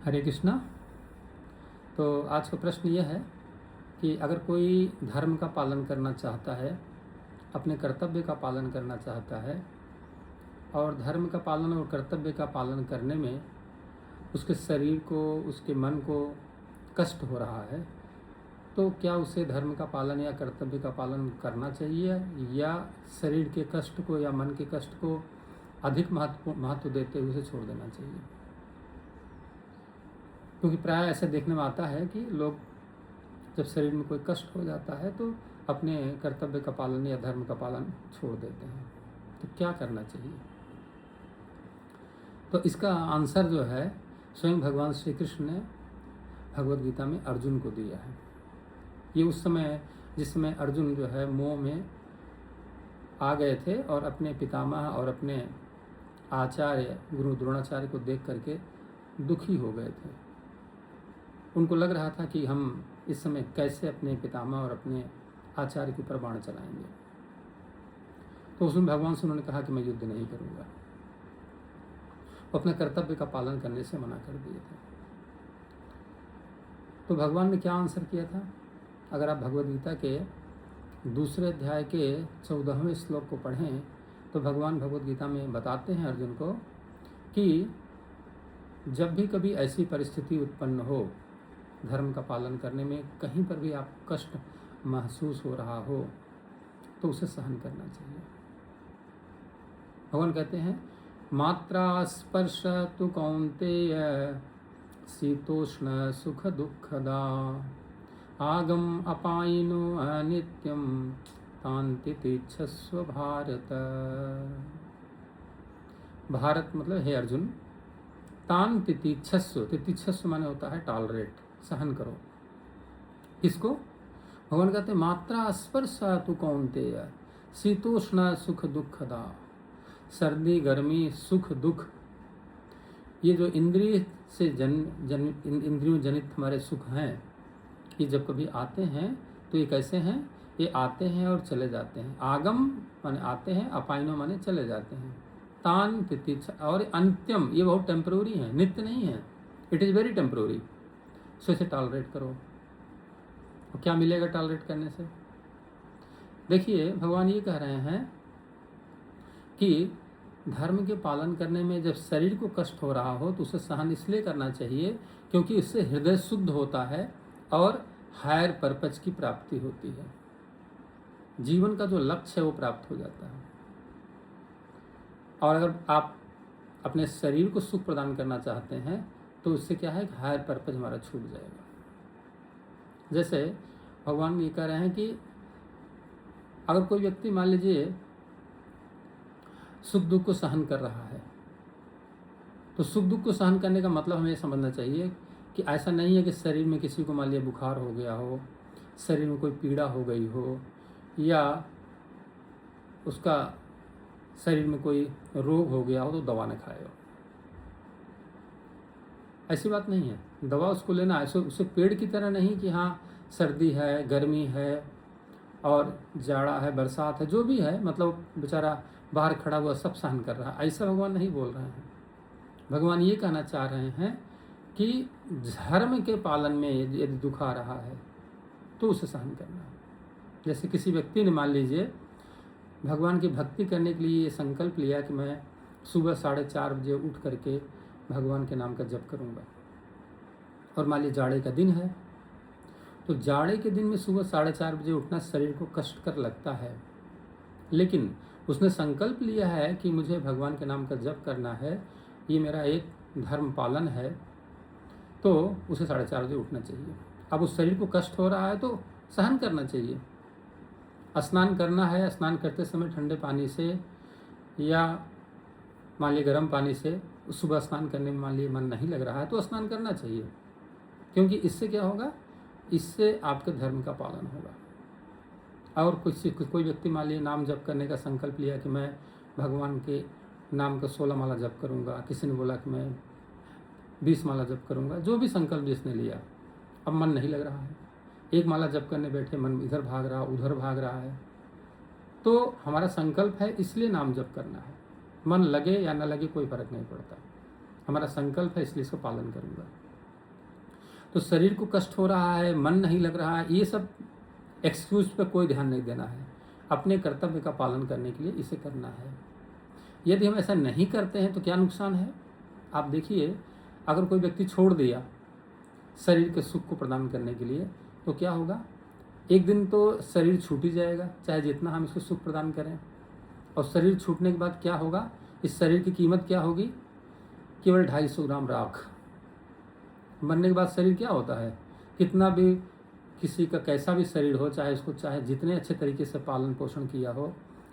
हरे कृष्णा। तो आज का प्रश्न यह है कि अगर कोई धर्म का पालन करना चाहता है, अपने कर्तव्य का पालन करना चाहता है और धर्म का पालन और कर्तव्य का पालन करने में उसके शरीर को, उसके मन को कष्ट हो रहा है, तो क्या उसे धर्म का पालन या कर्तव्य का पालन करना चाहिए या शरीर के कष्ट को या मन के कष्ट को अधिक महत्व देते हुए उसे छोड़ देना चाहिए? क्योंकि प्राय ऐसा देखने में आता है कि लोग जब शरीर में कोई कष्ट हो जाता है तो अपने कर्तव्य का पालन या धर्म का पालन छोड़ देते हैं। तो क्या करना चाहिए? तो इसका आंसर जो है स्वयं भगवान श्री कृष्ण ने भगवद गीता में अर्जुन को दिया है। ये उस समय जिस समय अर्जुन जो है मोह में आ गए थे और अपने पितामह और अपने आचार्य गुरु द्रोणाचार्य को देख करके दुखी हो गए थे। उनको लग रहा था कि हम इस समय कैसे अपने पितामह और अपने आचार्य के ऊपर बाण चलाएंगे। तो उसमें भगवान से उन्होंने कहा कि मैं युद्ध नहीं करूंगा। वो अपने कर्तव्य का पालन करने से मना कर दिए थे। तो भगवान ने क्या आंसर किया था? अगर आप भगवद गीता के दूसरे अध्याय के 14वें श्लोक को पढ़ें तो भगवान भगवद गीता में बताते हैं अर्जुन को कि जब भी कभी ऐसी परिस्थिति उत्पन्न हो, धर्म का पालन करने में कहीं पर भी आप कष्ट महसूस हो रहा हो तो उसे सहन करना चाहिए। भगवान कहते हैं मात्रा स्पर्श तु कौन्तेय शीतोष्ण सुख दुखदा आगम अपायिनो अनित्यम तान तितिक्षस्व भारत। भारत मतलब हे अर्जुन, तान तितिक्षस्व, तितिक्षस्व माने होता है टॉलरेट, सहन करो। इसको भगवान कहते हैं मात्रा स्पर्श तु कौन्तेय शीतोष्ण सुख दुखदा। सर्दी गर्मी सुख दुख, ये जो इंद्रिय से इंद्रियों जनित हमारे सुख हैं, ये जब कभी आते हैं तो ये कैसे हैं? ये आते हैं और चले जाते हैं। आगम माने आते हैं, अपायनो माने चले जाते हैं। तान तितिक्ष और अंत्यम, ये बहुत टेम्पररी है, नित्य नहीं है। It is very temporary. So इसे टॉलरेट करो। और क्या मिलेगा टॉलरेट करने से? देखिए भगवान ये कह रहे हैं कि धर्म के पालन करने में जब शरीर को कष्ट हो रहा हो तो उसे सहन इसलिए करना चाहिए क्योंकि इससे हृदय शुद्ध होता है और हायर पर्पज की प्राप्ति होती है। जीवन का जो लक्ष्य है वो प्राप्त हो जाता है। और अगर आप अपने शरीर को सुख प्रदान करना चाहते हैं तो उससे क्या है, हायर पर्पज हमारा छूट जाएगा। जैसे भगवान ये कह रहे हैं कि अगर कोई व्यक्ति मान लीजिए सुख दुख को सहन कर रहा है तो सुख दुख को सहन करने का मतलब हमें समझना चाहिए कि ऐसा नहीं है कि शरीर में किसी को मान लिया बुखार हो गया हो, शरीर में कोई पीड़ा हो गई हो या उसका शरीर में कोई रोग हो गया हो तो दवा न खाए हो। ऐसी बात नहीं है। दवा उसको लेना ऐसे उसे पेड़ की तरह नहीं कि हाँ सर्दी है, गर्मी है और जाड़ा है, बरसात है, जो भी है, मतलब बेचारा बाहर खड़ा हुआ सब सहन कर रहा है, ऐसा भगवान नहीं बोल रहे हैं। भगवान ये कहना चाह रहे हैं कि धर्म के पालन में यदि दुख आ रहा है तो उसे सहन करना है। जैसे किसी व्यक्ति ने मान लीजिए भगवान की भक्ति करने के लिए ये संकल्प लिया कि मैं सुबह 4:30 बजे उठ करके भगवान के नाम का जप करूँगा, और मान लीजिए जाड़े का दिन है तो जाड़े के दिन में सुबह 4:30 बजे उठना शरीर को कष्टकर लगता है, लेकिन उसने संकल्प लिया है कि मुझे भगवान के नाम का जप करना है, ये मेरा एक धर्म पालन है, तो उसे 4:30 बजे उठना चाहिए। अब उस शरीर को कष्ट हो रहा है तो सहन करना चाहिए। स्नान करना है, स्नान करते समय ठंडे पानी से या मान लीजिए गर्म पानी से, सुबह स्नान करने में मान लीजिए मन नहीं लग रहा है तो स्नान करना चाहिए, क्योंकि इससे क्या होगा, इससे आपके धर्म का पालन होगा। और कोई व्यक्ति मान लीजिए नाम जप करने का संकल्प लिया कि मैं भगवान के नाम का 16 माला जप करूंगा, किसी ने बोला कि मैं 20 माला जप करूंगा, जो भी संकल्प जिसने लिया, अब मन नहीं लग रहा है, एक माला जप करने बैठे मन इधर भाग रहा उधर भाग रहा है, तो हमारा संकल्प है इसलिए नाम जप करना है। मन लगे या न लगे कोई फर्क नहीं पड़ता, हमारा संकल्प है इसलिए इसका पालन करूंगा। तो शरीर को कष्ट हो रहा है, मन नहीं लग रहा है, ये सब एक्सक्यूज पे कोई ध्यान नहीं देना है। अपने कर्तव्य का पालन करने के लिए इसे करना है। यदि हम ऐसा नहीं करते हैं तो क्या नुकसान है? आप देखिए, अगर कोई व्यक्ति छोड़ दिया शरीर के सुख को प्रदान करने के लिए तो क्या होगा? एक दिन तो शरीर छूट ही जाएगा, चाहे जितना हम इसको सुख प्रदान करें। और शरीर छूटने के बाद क्या होगा? इस शरीर की कीमत क्या होगी? केवल 250 ग्राम राख। मरने के बाद शरीर क्या होता है? कितना भी किसी का कैसा भी शरीर हो, चाहे उसको चाहे जितने अच्छे तरीके से पालन पोषण किया हो,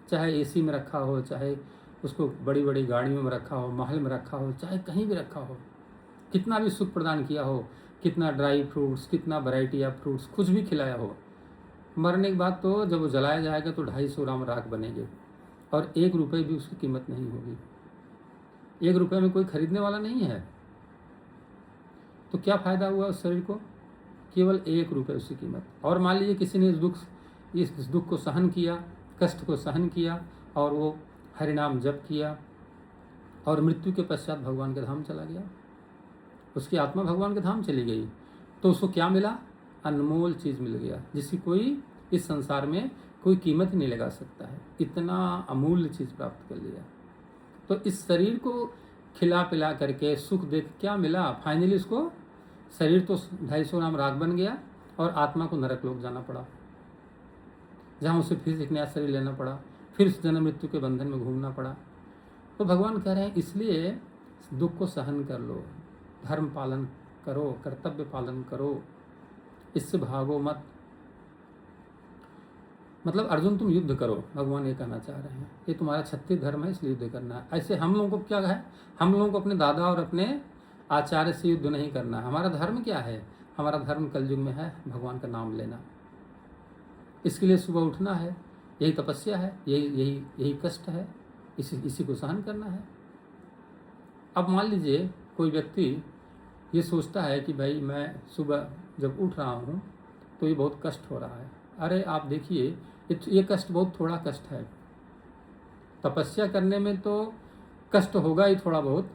चाहे एसी में रखा हो, चाहे उसको बड़ी बड़ी गाड़ियों में रखा हो, महल में रखा हो, चाहे कहीं भी रखा हो, कितना भी सुख प्रदान किया हो, कितना ड्राई फ्रूट्स, कितना वैरायटी ऑफ फ्रूट्स, कुछ भी खिलाया हो, मरने के बाद तो जब वो जलाया जाएगा तो 250 ग्राम राख बनेंगे और 1 रुपये भी उसकी कीमत नहीं होगी। 1 रुपये में कोई खरीदने वाला नहीं है। तो क्या फ़ायदा हुआ उस शरीर को? केवल 1 रुपये उसकी कीमत। और मान लीजिए किसी ने इस दुख को सहन किया, कष्ट को सहन किया और वो हरिनाम जप किया और मृत्यु के पश्चात भगवान के धाम चला गया, उसकी आत्मा भगवान के धाम चली गई, तो उसको क्या मिला? अनमोल चीज़ मिल गया, जिसकी कोई इस संसार में कोई कीमत नहीं लगा सकता है। इतना अमूल्य चीज़ प्राप्त कर लिया। तो इस शरीर को खिला पिला करके सुख देख क्या मिला? फाइनली उसको शरीर तो 250 ग्राम राख बन गया और आत्मा को नरक लोक जाना पड़ा, जहाँ उसे फिर एक नया शरीर लेना पड़ा, फिर उस जन्म मृत्यु के बंधन में घूमना पड़ा। तो भगवान कह रहे हैं इसलिए दुख को सहन कर लो, धर्म पालन करो, कर्तव्य पालन करो, इससे भागो मत। मतलब अर्जुन तुम युद्ध करो, भगवान ये कहना चाह रहे हैं। ये तुम्हारा क्षत्रिय धर्म है, इसलिए युद्ध करना है। ऐसे हम लोगों को क्या है? हम लोगों को अपने दादा और अपने आचार्य से युद्ध नहीं करना। हमारा धर्म क्या है? हमारा धर्म कलयुग में है भगवान का नाम लेना। इसके लिए सुबह उठना है, यही तपस्या है, यही कष्ट है, इसी को सहन करना है। अब मान लीजिए कोई व्यक्ति ये सोचता है कि भाई मैं सुबह जब उठ रहा हूँ तो ये बहुत कष्ट हो रहा है। अरे आप देखिए, ये कष्ट बहुत थोड़ा कष्ट है। तपस्या करने में तो कष्ट होगा ही थोड़ा बहुत,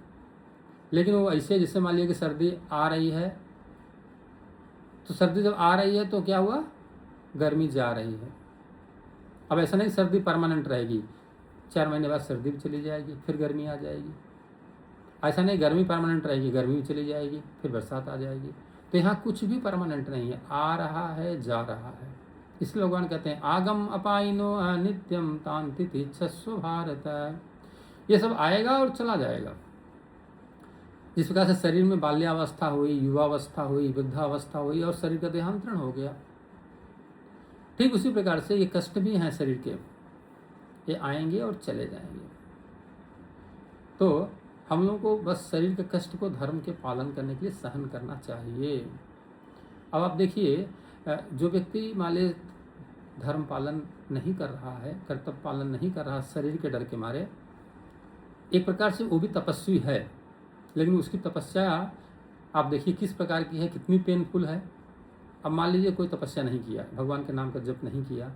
लेकिन वो ऐसे जैसे मान लीजिए कि सर्दी आ रही है, तो सर्दी जब आ रही है तो क्या हुआ? गर्मी जा रही है। अब ऐसा नहीं सर्दी परमानेंट रहेगी, 4 महीने बाद सर्दी भी चली जाएगी, फिर गर्मी आ जाएगी। ऐसा नहीं गर्मी परमानेंट रहेगी, गर्मी भी चली जाएगी, फिर बरसात आ जाएगी। तो यहाँ कुछ भी परमानेंट नहीं है, आ रहा है जा रहा है। इसलिए भगवान कहते हैं आगम अपाइनो अनित्यम तांतिथि छस्व भारत। ये सब आएगा और चला जाएगा। जिस प्रकार से शरीर में बाल्यावस्था हुई, युवावस्था हुई, वृद्धावस्था हुई और शरीर का देहांतरण हो गया, ठीक उसी प्रकार से ये कष्ट भी हैं शरीर के, ये आएंगे और चले जाएंगे। तो हम लोगों को बस शरीर के कष्ट को धर्म के पालन करने के लिए सहन करना चाहिए। अब आप देखिए, जो व्यक्ति मान लीजिए धर्म पालन नहीं कर रहा है, कर्तव्य पालन नहीं कर रहा शरीर के डर के मारे, एक प्रकार से वो भी तपस्वी है, लेकिन उसकी तपस्या आप देखिए किस प्रकार की है, कितनी पेनफुल है। अब मान लीजिए कोई तपस्या नहीं किया, भगवान के नाम का जप नहीं किया,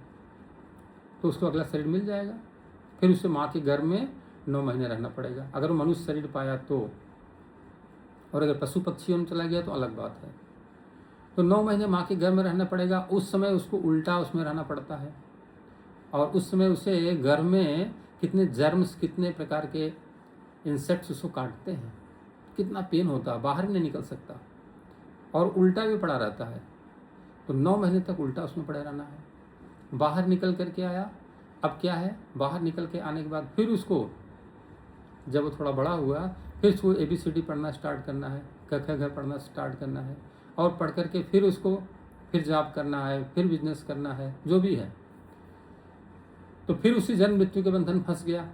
तो उसको अगला शरीर मिल जाएगा, फिर उसे माँ के गर्भ में 9 महीने रहना पड़ेगा, अगर वो मनुष्य शरीर पाया तो। और अगर पशु पक्षियों में चला गया तो अलग बात है। तो 9 महीने माँ के गर्भ में रहना पड़ेगा। उस समय उसको उल्टा उसमें रहना पड़ता है, और उस समय उसे गर्भ में कितने जर्म्स, कितने प्रकार के इंसेक्ट्स उसको काटते हैं, कितना पेन होता है, बाहर नहीं निकल सकता, और उल्टा भी पड़ा रहता है। तो 9 महीने तक उल्टा उसमें पड़े रहना है। बाहर निकल करके आया, अब क्या है, बाहर निकल के आने के बाद फिर उसको जब वो थोड़ा बड़ा हुआ, फिर उसको ABCD पढ़ना स्टार्ट करना है, क ख ग पढ़ना स्टार्ट करना है, और पढ़ करके फिर उसको फिर जॉब करना है, फिर बिजनेस करना है, जो भी है। तो फिर उसी जन्म मृत्यु के बंधन फंस गया।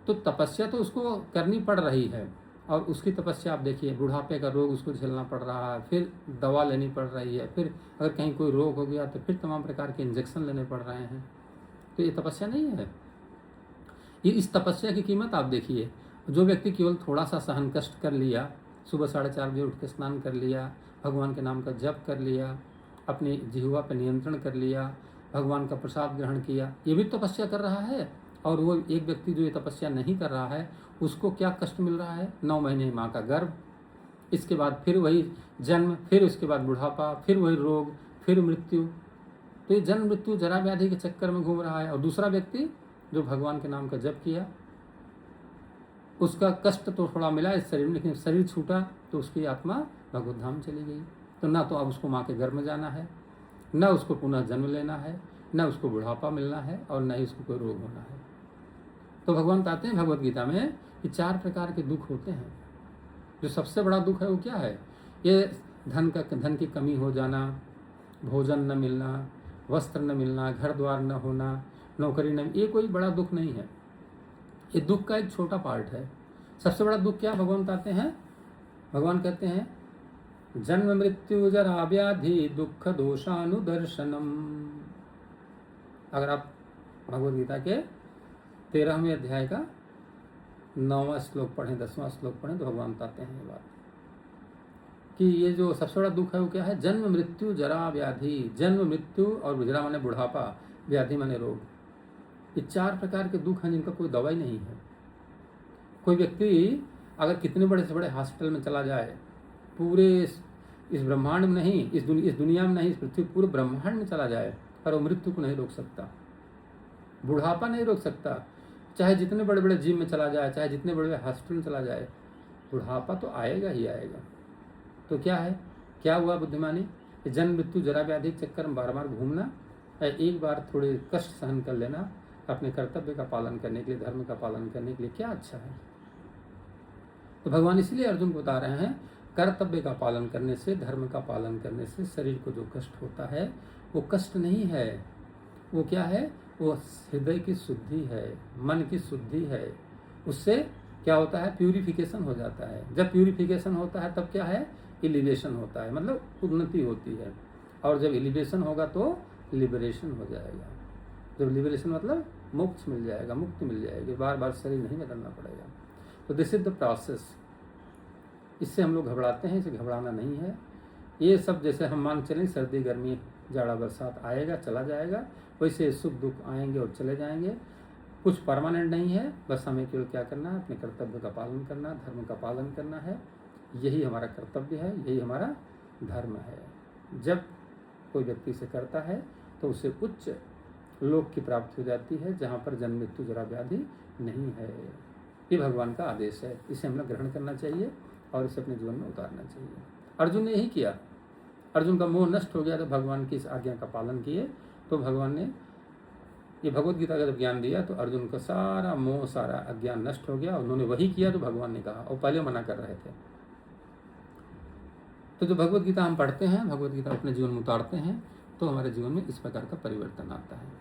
तो तपस्या तो उसको करनी पड़ रही है, और उसकी तपस्या आप देखिए, बुढ़ापे का रोग उसको झेलना पड़ रहा है, फिर दवा लेनी पड़ रही है, फिर अगर कहीं कोई रोग हो गया तो फिर तमाम प्रकार के इंजेक्शन लेने पड़ रहे हैं। तो ये तपस्या नहीं है। ये इस तपस्या की कीमत आप देखिए। जो व्यक्ति केवल थोड़ा सा सहन कष्ट कर लिया, सुबह 4:30 बजे उठ के स्नान कर लिया, भगवान के नाम का जप कर लिया, अपनी जिह्वा पर नियंत्रण कर लिया, भगवान का प्रसाद ग्रहण किया, ये भी तपस्या कर रहा है। और वो एक व्यक्ति जो ये तपस्या नहीं कर रहा है, उसको क्या कष्ट मिल रहा है? 9 महीने माँ का गर्भ, इसके बाद फिर वही जन्म, फिर उसके बाद बुढ़ापा, फिर वही रोग, फिर मृत्यु। तो ये जन्म मृत्यु जरा व्याधि के चक्कर में घूम रहा है। और दूसरा व्यक्ति जो भगवान के नाम का जप किया, उसका कष्ट तो थोड़ा मिला इस शरीर में, लेकिन शरीर छूटा तो उसकी आत्मा भगवत धाम चली गई। तो ना तो अब उसको माँ के गर्भ में जाना है, न उसको पुनः जन्म लेना है, न उसको बुढ़ापा मिलना है, और न ही उसको कोई रोग होना है। तो भगवान कहते हैं भगवत गीता में कि 4 प्रकार के दुख होते हैं। जो सबसे बड़ा दुख है वो क्या है? ये धन की कमी हो जाना, भोजन न मिलना, वस्त्र न मिलना, घर द्वार न होना, नौकरी न, ये कोई बड़ा दुख नहीं है। ये दुख का एक छोटा पार्ट है। सबसे बड़ा दुख क्या भगवान बताते हैं? भगवान कहते हैं जन्म मृत्यु जरा व्याधि दुख दोषानुदर्शनम। अगर आप भगवद गीता के 13वें अध्याय का 9वां श्लोक पढ़ें, 10वां श्लोक पढ़ें, तो भगवान बताते हैं ये बात कि ये जो सबसे बड़ा दुख है वो क्या है? जन्म मृत्यु जरा व्याधि। जन्म मृत्यु और जरा माने बुढ़ापा, व्याधि माने रोग। ये 4 प्रकार के दुख हैं जिनका कोई दवाई नहीं है। कोई व्यक्ति अगर कितने बड़े से बड़े हॉस्पिटल में चला जाए, पूरे इस ब्रह्मांड में नहीं, इस दुनिया में नहीं, इस पृथ्वी पूरे ब्रह्मांड में चला जाए, पर वो मृत्यु को नहीं रोक सकता, बुढ़ापा नहीं रोक सकता। चाहे जितने बड़े बड़े जिम में चला जाए, चाहे जितने बड़े बड़े हॉस्पिटल में चला जाए, बुढ़ापा तो आएगा ही आएगा। तो क्या है, क्या हुआ बुद्धिमानी? जन्म मृत्यु जरा व्याधि के चक्कर में बार बार घूमना, एक बार थोड़े कष्ट सहन कर लेना अपने कर्तव्य का पालन करने के लिए, धर्म का पालन करने के लिए, क्या अच्छा है? तो भगवान इसलिए अर्जुन को बता रहे हैं कर्तव्य का पालन करने से, धर्म का पालन करने से शरीर को जो कष्ट होता है वो कष्ट नहीं है। वो क्या है? वो हृदय की शुद्धि है, मन की शुद्धि है। उससे क्या होता है? प्यूरिफिकेशन हो जाता है। जब प्यूरिफिकेशन होता है तब क्या है? एलिवेशन होता है, मतलब उन्नति होती है। और जब एलिवेशन होगा तो लिबरेशन हो जाएगा। जब लिबरेशन मतलब मोक्ष मिल जाएगा, मुक्ति मिल जाएगी, बार बार शरीर नहीं बदलना पड़ेगा। तो दिस इज द प्रोसेस। इससे हम लोग घबराते हैं, इसे घबराना नहीं है। ये सब जैसे हम मान चलें सर्दी गर्मी जाड़ा बरसात आएगा चला जाएगा, वैसे सुख दुख आएंगे और चले जाएंगे। कुछ परमानेंट नहीं है। बस हमें केवल क्या करना है? अपने कर्तव्य का पालन करना, धर्म का पालन करना है। यही हमारा कर्तव्य है, यही हमारा धर्म है। जब कोई व्यक्ति इसे करता है तो उसे उच्च लोक की प्राप्ति हो जाती है, जहाँ पर जन्म मृत्यु जरा व्याधि नहीं है। ये भगवान का आदेश है, इसे हमें ग्रहण करना चाहिए और इसे अपने जीवन में उतारना चाहिए। अर्जुन ने यही किया। अर्जुन का मोह नष्ट हो गया तो भगवान की इस आज्ञा का पालन किए, तो भगवान ने ये भगवत गीता का जब ज्ञान दिया तो अर्जुन का सारा मोह, सारा अज्ञान नष्ट हो गया। उन्होंने वही किया तो भगवान ने कहा, और पहले मना कर रहे थे। तो जो भगवत गीता हम पढ़ते हैं, भगवत गीता अपने जीवन में उतारते हैं, तो हमारे जीवन में इस प्रकार का परिवर्तन आता है।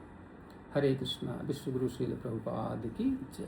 हरे कृष्णा। विश्व गुरु श्रील प्रभुपाद की जय।